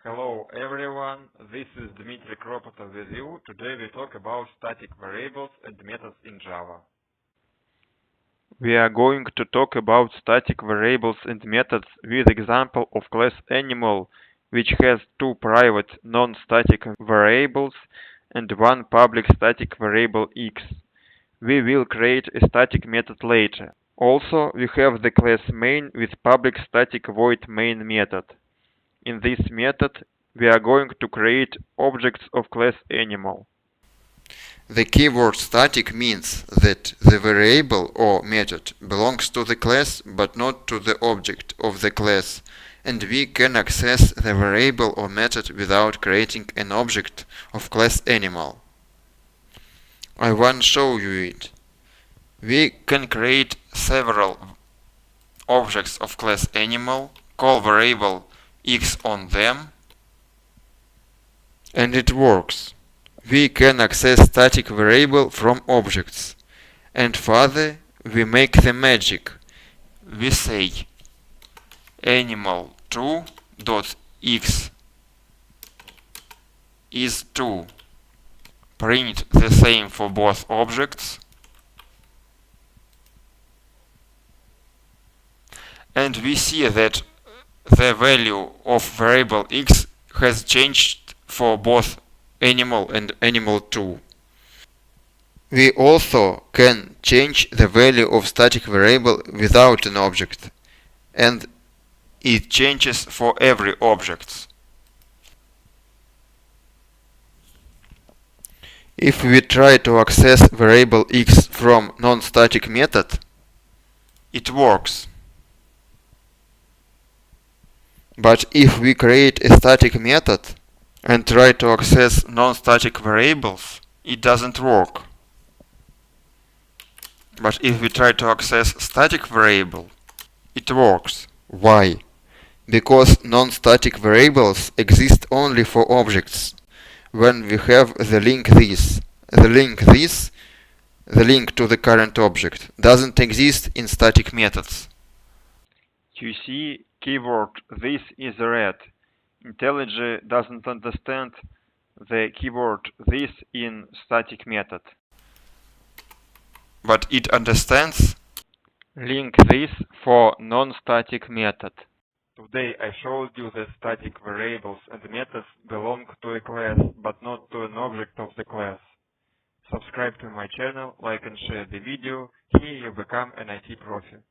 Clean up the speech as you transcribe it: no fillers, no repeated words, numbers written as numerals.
Hello everyone, this is Dmitry Kropotov with you. Today we talk about static variables and methods in Java. We are going to talk about static variables and methods with example of class animal, which has two private non-static variables and one public static variable x. We will create a static method later. Also, we have the class main with public static void main method. In this method, we are going to create objects of class animal. The keyword static means that the variable or method belongs to the class but not to the object of the class, and we can access the variable or method without creating an object of class animal. I want to show you it. We can create several objects of class animal, call variable x on them, and it works. We can access static variable from objects. And further, we make the magic. We say animal2.x is 2. Print the same for both objects. And we see that the value of variable x has changed for both animal and animal2. We also can change the value of static variable without an object, and it changes for every object. If we try to access variable x from non-static method, it works. But if we create a static method and try to access non-static variables, it doesn't work. But if we try to access static variable, it works. Why? Because non-static variables exist only for objects. When we have the link to the current object, doesn't exist in static methods. You see, keyword this is red. IntelliJ doesn't understand the keyword this in static method. But it understands Link this for non-static method. Today I showed you that static variables and methods belong to a class, but not to an object of the class. Subscribe to my channel, like and share the video. Here you become an IT profi.